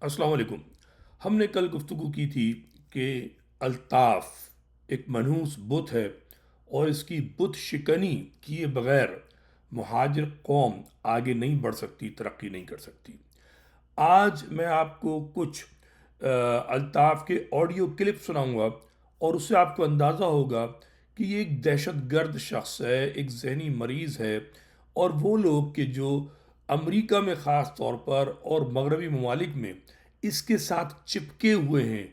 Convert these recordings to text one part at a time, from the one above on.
السلام علیکم۔ ہم نے کل گفتگو کی تھی کہ الطاف ایک منحوس بت ہے اور اس کی بت شکنی کیے بغیر مہاجر قوم آگے نہیں بڑھ سکتی، ترقی نہیں کر سکتی۔ آج میں آپ کو کچھ الطاف کے آڈیو کلپ سناؤں گا اور اس سے آپ کو اندازہ ہوگا کہ یہ ایک دہشت گرد شخص ہے، ایک ذہنی مریض ہے، اور وہ لوگ کہ جو امریکہ میں خاص طور پر اور مغربی ممالک میں اس کے ساتھ چپکے ہوئے ہیں،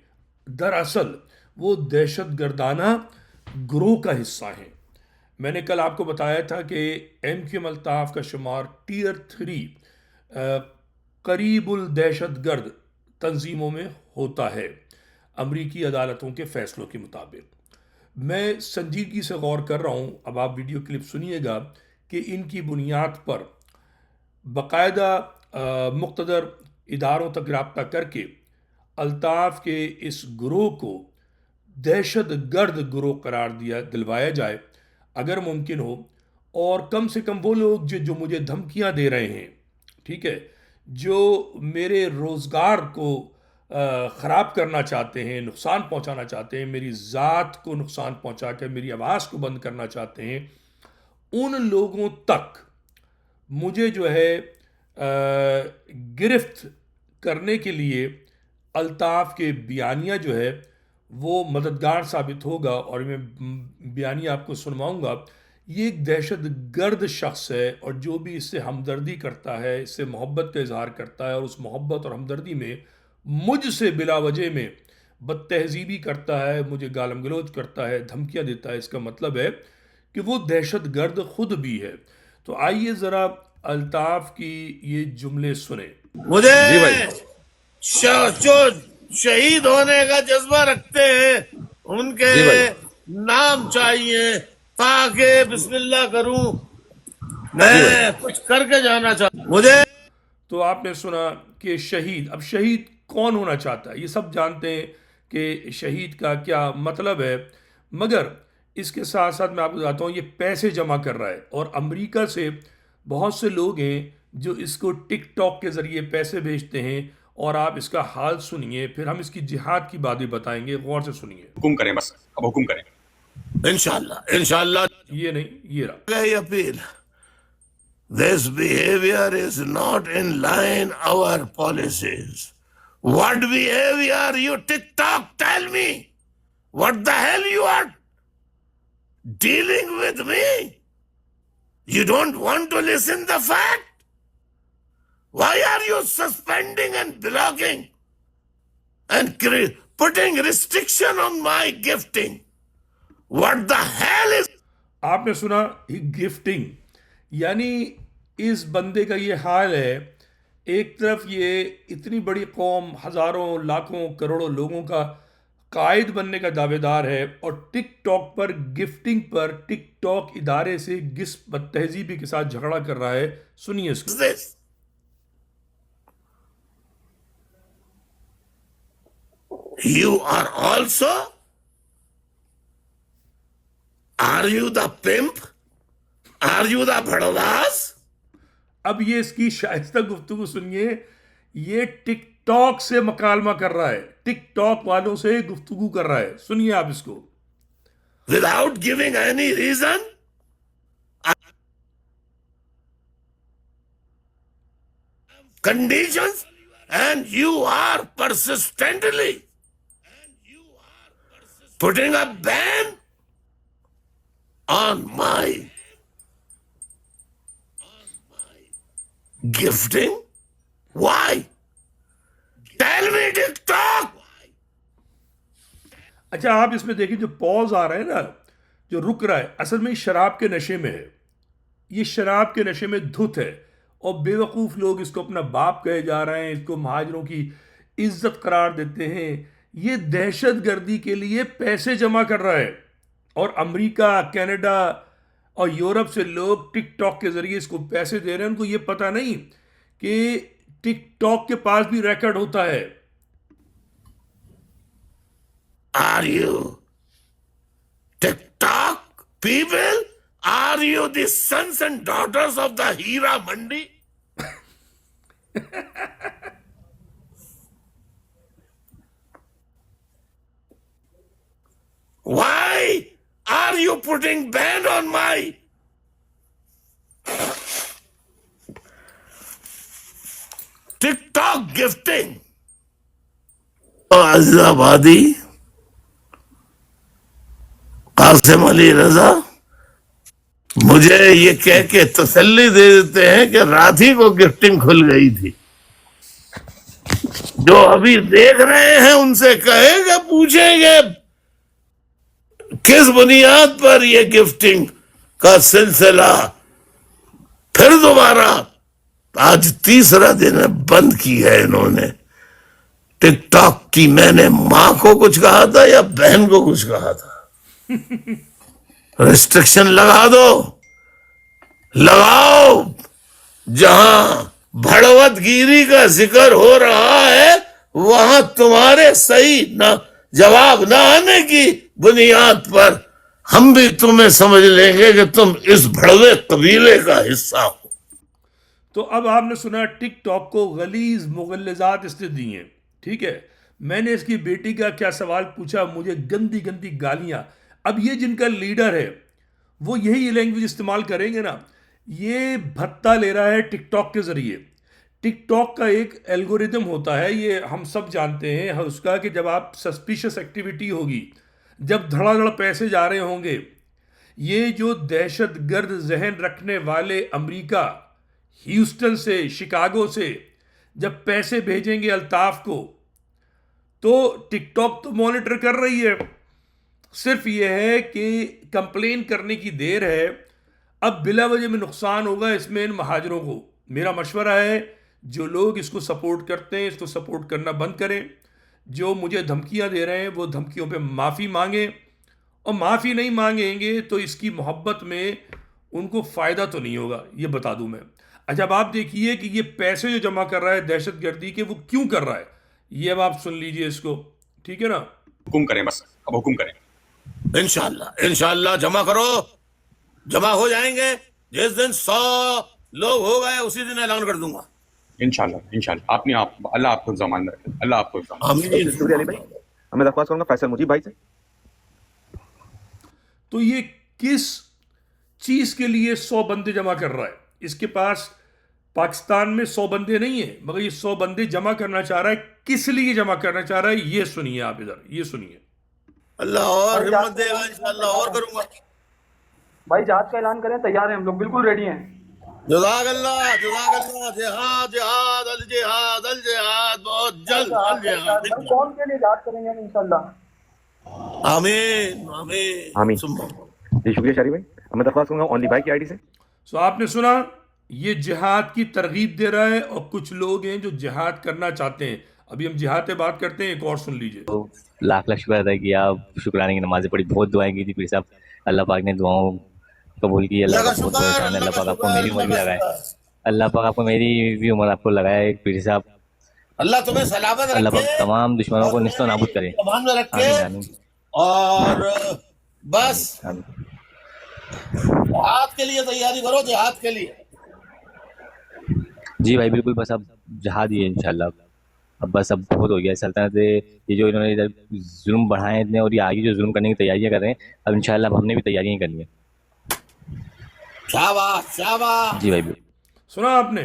دراصل وہ دہشت گردانہ گروہ کا حصہ ہیں۔ میں نے کل آپ کو بتایا تھا کہ ایم کیو ایم الطاف کا شمار ٹیئر 3 قریب الدہشت گرد تنظیموں میں ہوتا ہے امریکی عدالتوں کے فیصلوں کے مطابق۔ میں سنجیدگی سے غور کر رہا ہوں، اب آپ ویڈیو کلپ سنیے گا کہ ان کی بنیاد پر باقاعدہ مقتدر اداروں تک رابطہ کر کے الطاف کے اس گروہ کو دہشت گرد گروہ قرار دلوایا جائے اگر ممکن ہو، اور کم سے کم وہ لوگ جو مجھے دھمکیاں دے رہے ہیں، ٹھیک ہے، جو میرے روزگار کو خراب کرنا چاہتے ہیں، نقصان پہنچانا چاہتے ہیں، میری ذات کو نقصان پہنچا کے میری آواز کو بند کرنا چاہتے ہیں، ان لوگوں تک مجھے جو ہے گرفت کرنے کے لیے الطاف کے بیانیہ جو ہے وہ مددگار ثابت ہوگا، اور میں بیانیہ آپ کو سنواؤں گا۔ یہ ایک دہشت گرد شخص ہے، اور جو بھی اس سے ہمدردی کرتا ہے، اس سے محبت کا اظہار کرتا ہے، اور اس محبت اور ہمدردی میں مجھ سے بلا وجہ میں بد تہذیبی کرتا ہے، مجھے گالم گلوچ کرتا ہے، دھمکیاں دیتا ہے، اس کا مطلب ہے کہ وہ دہشت گرد خود بھی ہے۔ تو آئیے ذرا الطاف کی یہ جملے سنیں۔ مجھے جی بھائی، جو شہید ہونے کا جذبہ رکھتے ہیں ان کے جی بھائی، نام چاہیے تاکہ بسم اللہ کروں، جی بھائی، میں کچھ کر کے جانا چاہتا ہوں۔ مجھے تو آپ نے سنا کہ شہید، اب شہید کون ہونا چاہتا ہے؟ یہ سب جانتے ہیں کہ شہید کا کیا مطلب ہے، مگر اس کے ساتھ ساتھ میں آپ کو بتاتا ہوں یہ پیسے جمع کر رہا ہے، اور امریکہ سے بہت سے لوگ ہیں جو اس کو ٹک ٹاک کے ذریعے پیسے بھیجتے ہیں، اور آپ اس کا حال سنیے، پھر ہم اس کی جہاد کی باتیں بتائیں گے، غور سے سنیے۔ حکم کریں، بس اب حکم کریں۔ انشاءاللہ یہ نہیں، یہ رہا۔ یہ appeal This behavior is not in line our policies. What behavior, you TikTok, tell me? What the hell you are dealing with me? You don't want to listen the fact? Why are you suspending and blocking and putting restriction on my gifting? What the hell is... آپ نے سنا gifting, یعنی اس بندے کا یہ حال ہے، ایک طرف یہ اتنی بڑی قوم، ہزاروں لاکھوں کروڑوں لوگوں کا قائد بننے کا دعوے دار ہے، اور ٹک ٹاک پر گفٹنگ پر ٹک ٹاک ادارے سے بد تہذیبی کے ساتھ جھگڑا کر رہا ہے۔ سنیے اس کو۔ this? You are also... Are you the pimp? Are you the bhadlas? اب یہ اس کی شائستہ گفتگو سنیے، یہ ٹک ٹاک سے مکالمہ کر رہا ہے، ٹک ٹاک والوں سے گفتگو کر رہا ہے، سنیے آپ اس کو۔ Without giving any reason? Conditions? And you are persistently putting a ban on my gifting? Why? Tell me, TikTok! اچھا آپ اس میں دیکھیں جو پوز آ رہا ہے نا، جو رک رہا ہے، اصل میں شراب کے نشے میں ہے، یہ شراب کے نشے میں دھت ہے، اور بے وقوف لوگ اس کو اپنا باپ کہے جا رہے ہیں، اس کو مہاجروں کی عزت قرار دیتے ہیں۔ یہ دہشت گردی کے لیے پیسے جمع کر رہا ہے، اور امریکہ، کینیڈا اور یورپ سے لوگ ٹک ٹاک کے ذریعے اس کو پیسے دے رہے ہیں۔ ان کو یہ پتہ نہیں کہ ٹک ٹاک کے پاس بھی ریکارڈ ہوتا ہے۔ Are you TikTok people? Are you the sons and daughters of the Hira Mandi? putting ban on my TikTok gifting. आजाबादी Qasim Ali रजा मुझे ये कह के तसल्ली दे देते हैं कि रात ही को गिफ्टिंग खुल गई थी। जो अभी देख रहे हैं उनसे कहेगा, पूछेंगे किस बुनियाद पर ये गिफ्टिंग का सिलसिला फिर दोबारा आज तीसरा दिन है, बंद की है इन्होंने। टिकटॉक की मैंने मां को कुछ कहा था या बहन को कुछ कहा था? रिस्ट्रिक्शन लगा दो, लगाओ। जहां भड़वतगिरी का जिक्र हो रहा है वहां तुम्हारे सही ना जवाब ना आने की बुनियाद पर हम भी तुम्हें समझ लेंगे कि तुम इस भड़वे कबीले का हिस्सा हो। तो अब आपने सुना टिकटॉक को गलीज मुगल्लजात इसने दी हैं, ठीक है। मैंने इसकी बेटी का क्या सवाल पूछा, मुझे गंदी गंदी गालियां। अब ये जिनका लीडर है वो यही लैंग्वेज इस्तेमाल करेंगे ना। ये भत्ता ले रहा है टिकटॉक के ज़रिए। टिकटॉक का एक एल्गोरिदम होता है, ये हम सब जानते हैं उसका, कि जब आप सस्पिशियस एक्टिविटी होगी, जब धड़ाधड़ पैसे जा रहे होंगे, ये जो दहशत गर्द जहन रखने वाले अमेरिका, ह्यूस्टन से, शिकागो से जब पैसे भेजेंगे अल्ताफ़ को, तो टिकटॉक तो मॉनिटर कर रही है। सिर्फ ये है कि कंप्लेन करने की देर है। अब बिला वजह में नुकसान होगा इसमें इन महाजरों को। मेरा मशवरा है, जो लोग इसको सपोर्ट करते हैं इसको सपोर्ट करना बंद करें। जो मुझे धमकियां दे रहे हैं वो धमकियों पे माफ़ी मांगें, और माफ़ी नहीं मांगेंगे तो इसकी मोहब्बत में उनको फ़ायदा तो नहीं होगा, ये बता दूं मैं। अच्छा, अब आप देखिए कि ये पैसे जो जमा कर रहा है दहशत गर्दी के, वो क्यों कर रहा है, ये अब आप सुन लीजिए इसको, ठीक है ना। हुकुम करें बस, अब हुकुम करें। इंशाल्लाह जमा करो, जमा हो जाएंगे। जिस दिन 100 लोग हो गए उसी दिन ऐलान कर दूंगा। इंशाल्लाह आपने अल्लाह आपको ज़मान रखे, अल्लाह आपको ज़मान। आमीन। शुक्रिया अली भाई। मैं दरख्वास्त करूंगा फैसल मुजीब भाई से। तो ये किस चीज़ के लिए 100 बंदे जमा कर रहा है? इसके पास पाकिस्तान में 100 बंदे नहीं है, मगर ये 100 बंदे जमा करना चाह रहा है। किस लिए जमा करना चाह रहा है, ये सुनिए आप, इधर ये सुनिए। अल्लाह और हिम्मत देगा, इंशाल्लाह और करूंगा। भाई जहाज का ऐलान करें, तैयार हैं हम लोग, बिल्कुल रेडी हैं। जज़ाकल्लाह जज़ाकल्लाह। जिहाद जिहाद अल जिहाद अल जिहाद, बहुत जल्द अल जिहाद। कौन के लिए जहाज करेंगे हम इंशाल्लाह। आमीन आमीन आमीन। सुम्मा। जी शुक्रिया शारी भाई। मैं दरख्वास्त करूंगा ओनली भाई की आईडी से। सो आपने सुना, ये जिहाद की तरगीब दे रहा है, और कुछ लोग हैं जो जिहाद करना चाहते हैं। अभी हम जिहाद पे बात करते हैं, एक और सुन लीजिए। तो लाख लाख शुक्र अदा किया, शुक्राने की नमाज़ें पढ़ी, बहुत दुआएं की थी पीर साहब। अल्लाह पाक ने दुआओं कबूल की। अल्लाह पाक बहुत बहुत एहसान है। अल्लाह पाक आपको मेरी उम्र भी लगाए, अल्लाह पाक आपको मेरी भी उम्र आपको लगाए पीर साहब। अल्लाह तुम्हें सलामत अल्लाह पाक रखे, तमाम दुश्मनों को निस्तो नाबूद करे। ईमान में रखे। आमीन आमीन और बस आमीन। जिहाद के लिए तैयारी करो, जिहाद के लिए। जी भाई बिल्कुल, बस अब जहाद ही है इंशाल्लाह। अब बस अब बहुत हो गया सल्तनत, ये जो इन्होंने इधर जुल्म बढ़ाए इतने, और ये आगे जो जुल्म करने की तैयारियां कर रहे हैं, अब इंशाल्लाह हमने भी तैयारियां करनी है। शाबाश शाबाश। जी भाई बिल्कुल। सुना आपने।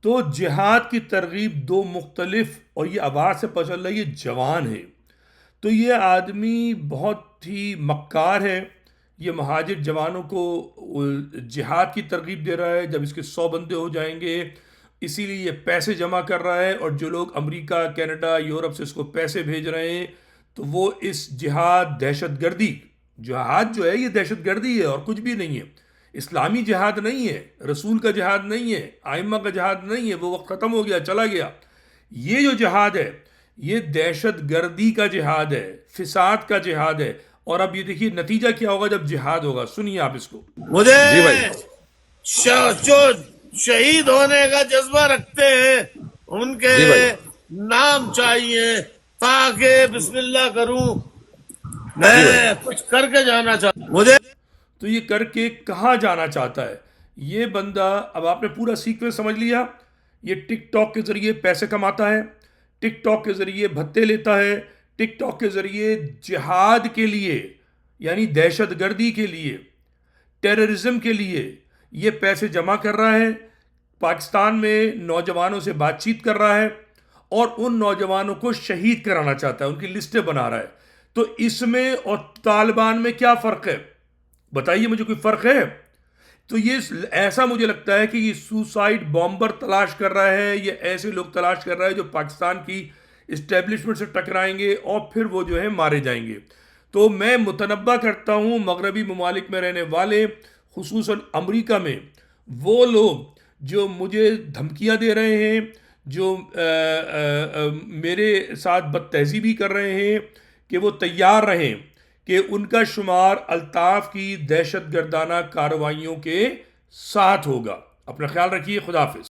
तो जिहाद की तरगीब दो मुख्तलिफ, और ये आवाज़ से पता चल रहा है ये जवान है। तो ये आदमी बहुत ही मक्कार है। ये महाजिर जवानों को जिहाद की तरगीब दे रहा है। जब इसके 100 बंदे हो जाएंगे, इसीलिए ये पैसे जमा कर रहा है। और जो लोग अमेरिका, कनाडा, यूरोप से इसको पैसे भेज रहे हैं, तो वो इस जिहाद, दहशतगर्दी, जिहाद जो है ये दहशतगर्दी है और कुछ भी नहीं है। इस्लामी जिहाद नहीं है, रसूल का जिहाद नहीं है, आइम्मा का जिहाद नहीं है, वो वक्त ख़त्म हो गया, चला गया। ये जो जिहाद है ये दहशतगर्दी का जिहाद है, फिसाद का जिहाद है। और अब ये देखिए नतीजा क्या होगा जब जिहाद होगा, सुनिए आप इसको। मुझे जी भाई। जो शहीद होने का जज्बा रखते हैं उनके जी भाई। नाम चाहिए, ताकि बिस्मिल्लाह करूं, मैं कुछ करके जाना चाहता हूं। मुझे तो ये करके कहाँ जाना चाहता है ये बंदा? अब आपने पूरा सीक्वेंस समझ लिया। ये टिकटॉक के ज़रिए पैसे कमाता है, टिकटॉक के ज़रिए भत्ते लेता है, टिकटॉक के ज़रिए जिहाद के लिए यानी दहशतगर्दी के लिए ٹیررزم کے لیے یہ پیسے جمع کر رہا ہے، پاکستان میں نوجوانوں سے بات چیت کر رہا ہے اور ان نوجوانوں کو شہید کرانا چاہتا ہے، ان کی لسٹیں بنا رہا ہے. تو اس میں اور طالبان میں کیا فرق ہے؟ بتائیے مجھے، کوئی فرق ہے؟ تو یہ ایسا مجھے لگتا ہے کہ یہ سوسائڈ بامبر تلاش کر رہا ہے، یہ ایسے لوگ تلاش کر رہا ہے جو پاکستان کی اسٹیبلشمنٹ سے ٹکرائیں گے اور پھر وہ جو ہے مارے جائیں گے. تو میں متنبہ کرتا ہوں مغربی ممالک میں رہنے والے، خصوصاً امریکہ میں وہ لوگ جو مجھے دھمکیاں دے رہے ہیں، جو میرے ساتھ بد تہذیبی کر رہے ہیں، کہ وہ تیار رہیں کہ ان کا شمار الطاف کی دہشت گردانہ کارروائیوں کے ساتھ ہوگا. اپنا خیال رکھیے. خدا حافظ.